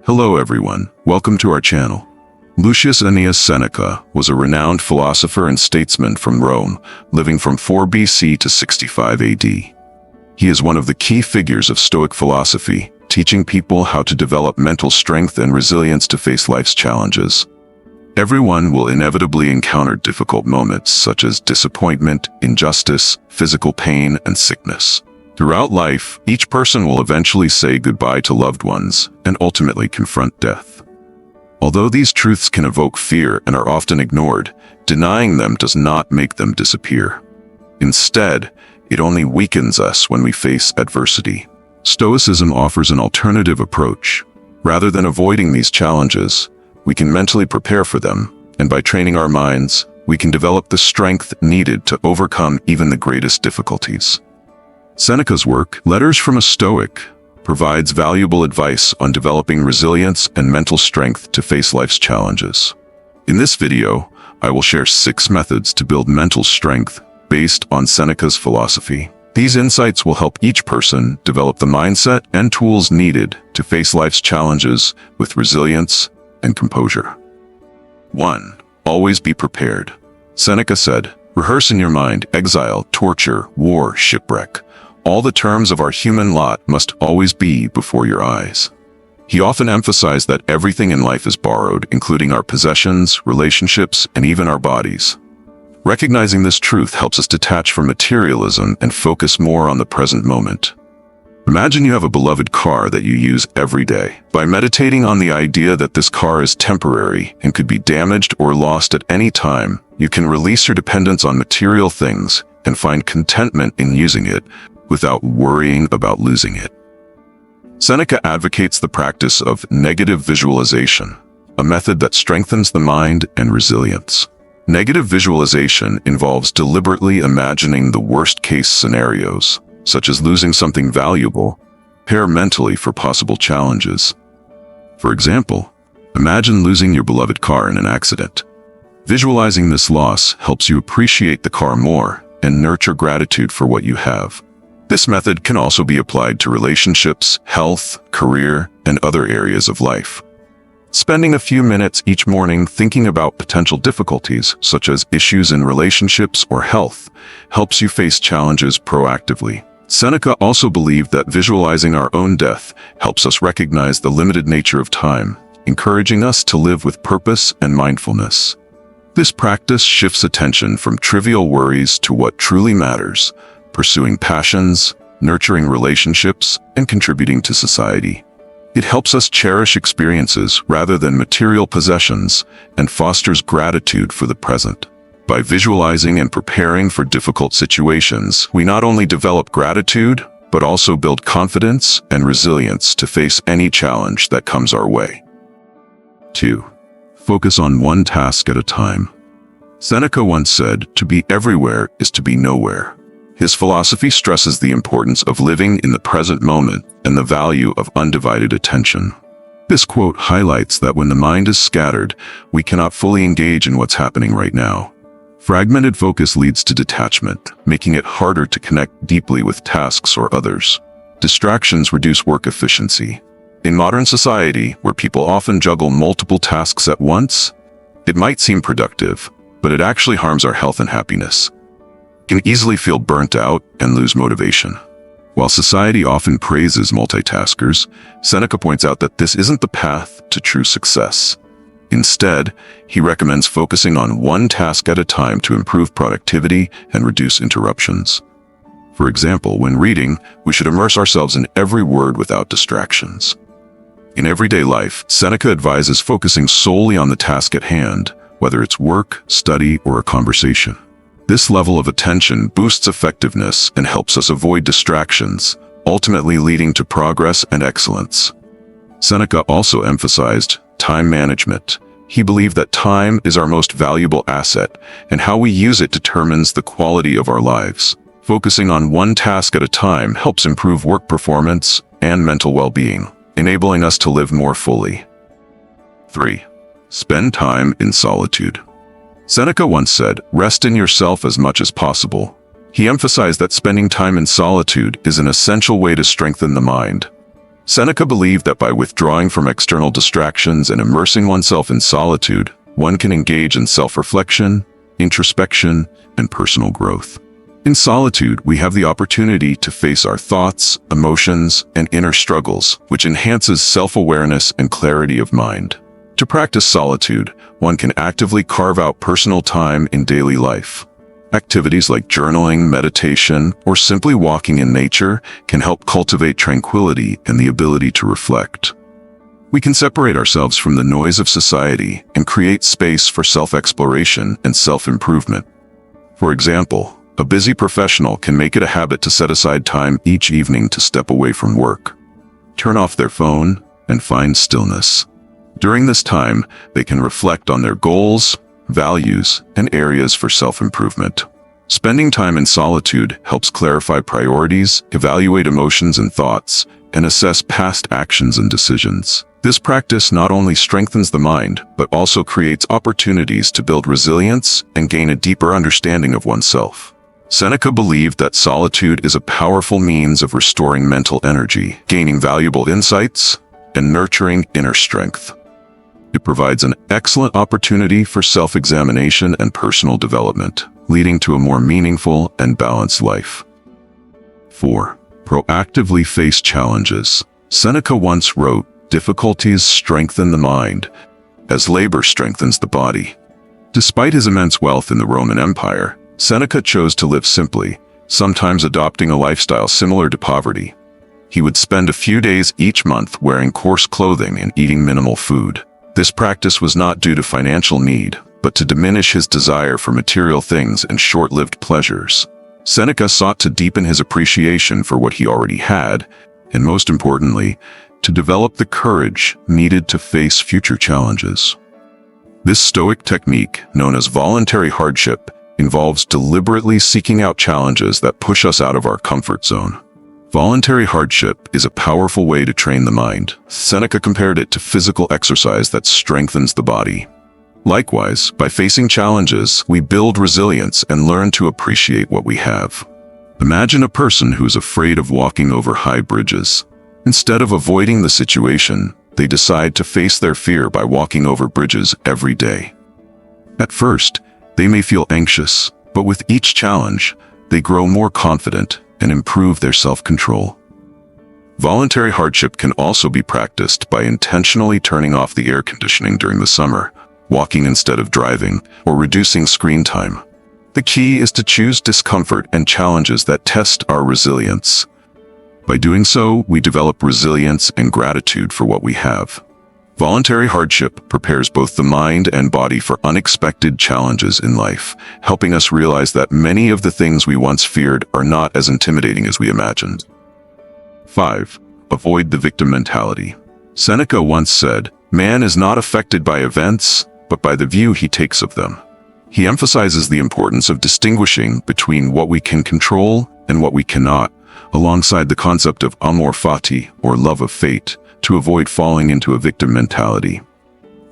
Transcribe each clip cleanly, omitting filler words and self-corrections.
Hello everyone, welcome to our channel. Lucius Annaeus Seneca was a renowned philosopher and statesman from Rome, living from 4 BC to 65 AD. He is one of the key figures of Stoic philosophy, teaching people how to develop mental strength and resilience to face life's challenges. Everyone will inevitably encounter difficult moments such as disappointment, injustice, physical pain, and sickness. Throughout life, each person will eventually say goodbye to loved ones and ultimately confront death. Although these truths can evoke fear and are often ignored, denying them does not make them disappear. Instead, it only weakens us when we face adversity. Stoicism offers an alternative approach. Rather than avoiding these challenges, we can mentally prepare for them, and by training our minds, we can develop the strength needed to overcome even the greatest difficulties. Seneca's work, Letters from a Stoic, provides valuable advice on developing resilience and mental strength to face life's challenges. In this video, I will share 6 methods to build mental strength based on Seneca's philosophy. These insights will help each person develop the mindset and tools needed to face life's challenges with resilience and composure. 1. Always be prepared. Seneca said, "Rehearse in your mind exile, torture, war, shipwreck. All the terms of our human lot must always be before your eyes." He often emphasized that everything in life is borrowed, including our possessions, relationships, and even our bodies. Recognizing this truth helps us detach from materialism and focus more on the present moment. Imagine you have a beloved car that you use every day. By meditating on the idea that this car is temporary and could be damaged or lost at any time, you can release your dependence on material things and find contentment in using it without worrying about losing it. Seneca advocates the practice of negative visualization, a method that strengthens the mind and resilience. Negative visualization involves deliberately imagining the worst-case scenarios, such as losing something valuable. Prepare mentally for possible challenges. For example, imagine losing your beloved car in an accident. Visualizing this loss helps you appreciate the car more and nurture gratitude for what you have. This method can also be applied to relationships, health, career, and other areas of life. Spending a few minutes each morning thinking about potential difficulties, such as issues in relationships or health, helps you face challenges proactively. Seneca also believed that visualizing our own death helps us recognize the limited nature of time, encouraging us to live with purpose and mindfulness. This practice shifts attention from trivial worries to what truly matters, pursuing passions, nurturing relationships, and contributing to society. It helps us cherish experiences rather than material possessions and fosters gratitude for the present. By visualizing and preparing for difficult situations, we not only develop gratitude, but also build confidence and resilience to face any challenge that comes our way. 2. Focus on one task at a time. Seneca once said, "To be everywhere is to be nowhere." His philosophy stresses the importance of living in the present moment and the value of undivided attention. This quote highlights that when the mind is scattered, we cannot fully engage in what's happening right now. Fragmented focus leads to detachment, making it harder to connect deeply with tasks or others. Distractions reduce work efficiency. In modern society, where people often juggle multiple tasks at once, it might seem productive, but it actually harms our health and happiness. Can easily feel burnt out and lose motivation. While society often praises multitaskers, Seneca points out that this isn't the path to true success. Instead, he recommends focusing on one task at a time to improve productivity and reduce interruptions. For example, when reading, we should immerse ourselves in every word without distractions. In everyday life, Seneca advises focusing solely on the task at hand, whether it's work, study, or a conversation. This level of attention boosts effectiveness and helps us avoid distractions, ultimately leading to progress and excellence. Seneca also emphasized time management. He believed that time is our most valuable asset, and how we use it determines the quality of our lives. Focusing on one task at a time helps improve work performance and mental well-being, enabling us to live more fully. 3. Spend time in solitude. Seneca once said, "Rest in yourself as much as possible." He emphasized that spending time in solitude is an essential way to strengthen the mind. Seneca believed that by withdrawing from external distractions and immersing oneself in solitude, one can engage in self-reflection, introspection, and personal growth. In solitude, we have the opportunity to face our thoughts, emotions, and inner struggles, which enhances self-awareness and clarity of mind. To practice solitude, one can actively carve out personal time in daily life. Activities like journaling, meditation, or simply walking in nature can help cultivate tranquility and the ability to reflect. We can separate ourselves from the noise of society and create space for self-exploration and self-improvement. For example, a busy professional can make it a habit to set aside time each evening to step away from work, turn off their phone, and find stillness. During this time, they can reflect on their goals, values, and areas for self-improvement. Spending time in solitude helps clarify priorities, evaluate emotions and thoughts, and assess past actions and decisions. This practice not only strengthens the mind, but also creates opportunities to build resilience and gain a deeper understanding of oneself. Seneca believed that solitude is a powerful means of restoring mental energy, gaining valuable insights, and nurturing inner strength. It provides an excellent opportunity for self-examination and personal development, leading to a more meaningful and balanced life. 4. Proactively face challenges. Seneca once wrote, "Difficulties strengthen the mind, as labor strengthens the body." Despite his immense wealth in the Roman Empire, Seneca chose to live simply, sometimes adopting a lifestyle similar to poverty. He would spend a few days each month wearing coarse clothing and eating minimal food. This practice was not due to financial need, but to diminish his desire for material things and short-lived pleasures. Seneca sought to deepen his appreciation for what he already had, and most importantly, to develop the courage needed to face future challenges. This Stoic technique, known as voluntary hardship, involves deliberately seeking out challenges that push us out of our comfort zone. Voluntary hardship is a powerful way to train the mind. Seneca compared it to physical exercise that strengthens the body. Likewise, by facing challenges, we build resilience and learn to appreciate what we have. Imagine a person who is afraid of walking over high bridges. Instead of avoiding the situation, they decide to face their fear by walking over bridges every day. At first, they may feel anxious, but with each challenge, they grow more confident and improve their self-control. Voluntary hardship can also be practiced by intentionally turning off the air conditioning during the summer, walking instead of driving, or reducing screen time. The key is to choose discomfort and challenges that test our resilience. By doing so, we develop resilience and gratitude for what we have. Voluntary hardship prepares both the mind and body for unexpected challenges in life, helping us realize that many of the things we once feared are not as intimidating as we imagined. 5. Avoid the victim mentality. Seneca once said, "Man is not affected by events, but by the view he takes of them." He emphasizes the importance of distinguishing between what we can control and what we cannot, alongside the concept of amor fati, or love of fate, to avoid falling into a victim mentality.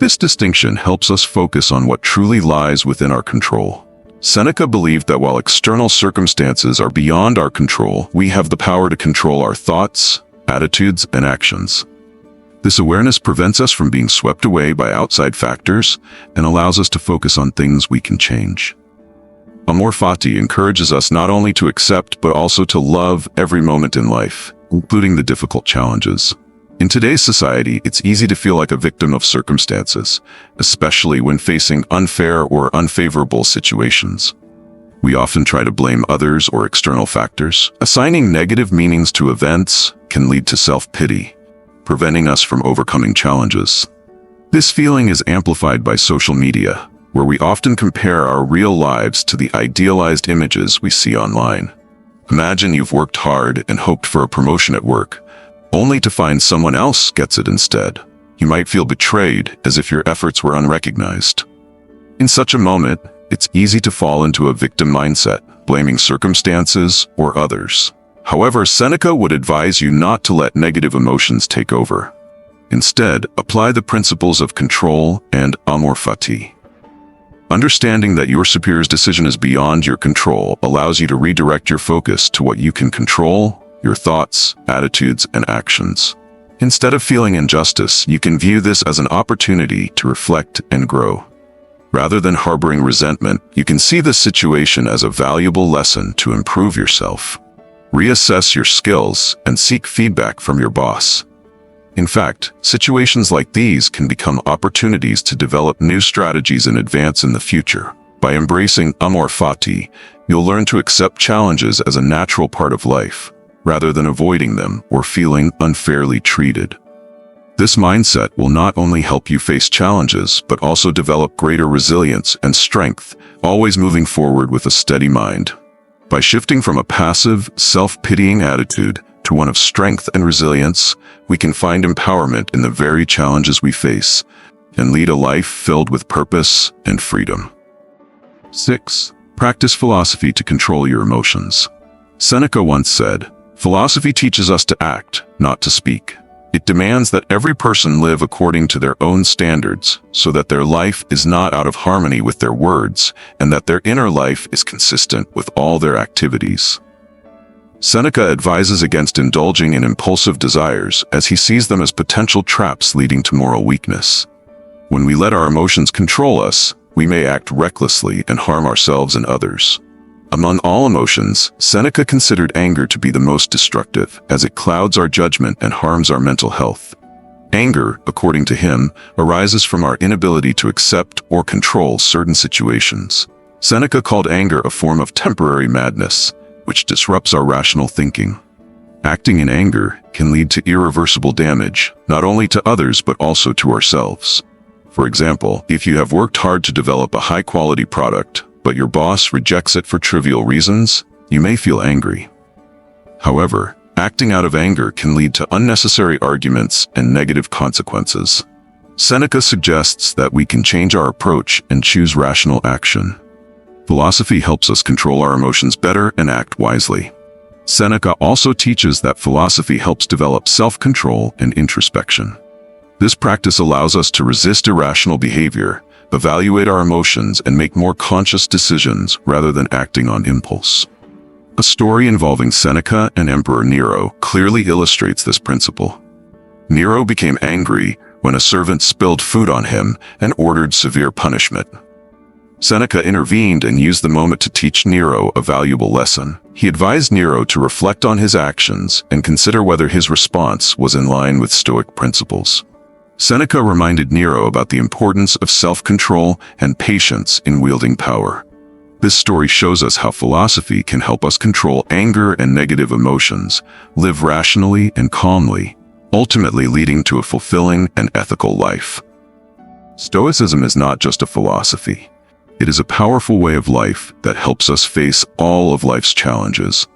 This distinction helps us focus on what truly lies within our control. Seneca believed that while external circumstances are beyond our control, we have the power to control our thoughts, attitudes, and actions. This awareness prevents us from being swept away by outside factors and allows us to focus on things we can change. Amor fati encourages us not only to accept but also to love every moment in life, including the difficult challenges. In today's society, it's easy to feel like a victim of circumstances, especially when facing unfair or unfavorable situations. We often try to blame others or external factors. Assigning negative meanings to events can lead to self-pity, preventing us from overcoming challenges. This feeling is amplified by social media, where we often compare our real lives to the idealized images we see online. Imagine you've worked hard and hoped for a promotion at work, only to find someone else gets it instead. You might feel betrayed, as if your efforts were unrecognized. In such a moment, it's easy to fall into a victim mindset, blaming circumstances or others. However, Seneca would advise you not to let negative emotions take over. Instead, apply the principles of control and amor fati. Understanding that your superior's decision is beyond your control allows you to redirect your focus to what you can control: your thoughts, attitudes, and actions. Instead of feeling injustice, you can view this as an opportunity to reflect and grow. Rather than harboring resentment, you can see this situation as a valuable lesson to improve yourself. Reassess your skills and seek feedback from your boss. In fact, situations like these can become opportunities to develop new strategies and advance in the future. By embracing amor fati, you'll learn to accept challenges as a natural part of life, rather than avoiding them or feeling unfairly treated. This mindset will not only help you face challenges, but also develop greater resilience and strength, always moving forward with a steady mind. By shifting from a passive, self-pitying attitude to one of strength and resilience, we can find empowerment in the very challenges we face and lead a life filled with purpose and freedom. 6. Practice philosophy to control your emotions. Seneca once said, "Philosophy teaches us to act, not to speak. It demands that every person live according to their own standards, so that their life is not out of harmony with their words, and that their inner life is consistent with all their activities." Seneca advises against indulging in impulsive desires, as he sees them as potential traps leading to moral weakness. When we let our emotions control us, we may act recklessly and harm ourselves and others. Among all emotions, Seneca considered anger to be the most destructive, as it clouds our judgment and harms our mental health. Anger, according to him, arises from our inability to accept or control certain situations. Seneca called anger a form of temporary madness, which disrupts our rational thinking. Acting in anger can lead to irreversible damage, not only to others but also to ourselves. For example, if you have worked hard to develop a high-quality product, but your boss rejects it for trivial reasons, you may feel angry. However, acting out of anger can lead to unnecessary arguments and negative consequences. Seneca suggests that we can change our approach and choose rational action. Philosophy helps us control our emotions better and act wisely. Seneca also teaches that philosophy helps develop self-control and introspection. This practice allows us to resist irrational behavior, evaluate our emotions, and make more conscious decisions rather than acting on impulse. A story involving Seneca and Emperor Nero clearly illustrates this principle. Nero became angry when a servant spilled food on him and ordered severe punishment. Seneca intervened and used the moment to teach Nero a valuable lesson. He advised Nero to reflect on his actions and consider whether his response was in line with Stoic principles. Seneca reminded Nero about the importance of self-control and patience in wielding power. This story shows us how philosophy can help us control anger and negative emotions, live rationally and calmly, ultimately leading to a fulfilling and ethical life. Stoicism is not just a philosophy. It is a powerful way of life that helps us face all of life's challenges.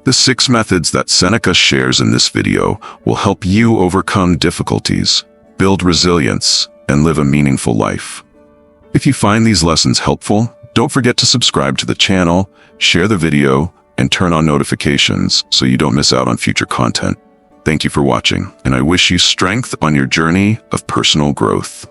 The 6 methods that Seneca shares in this video will help you overcome difficulties, build resilience, and live a meaningful life. If you find these lessons helpful, don't forget to subscribe to the channel, share the video, and turn on notifications so you don't miss out on future content. Thank you for watching, and I wish you strength on your journey of personal growth.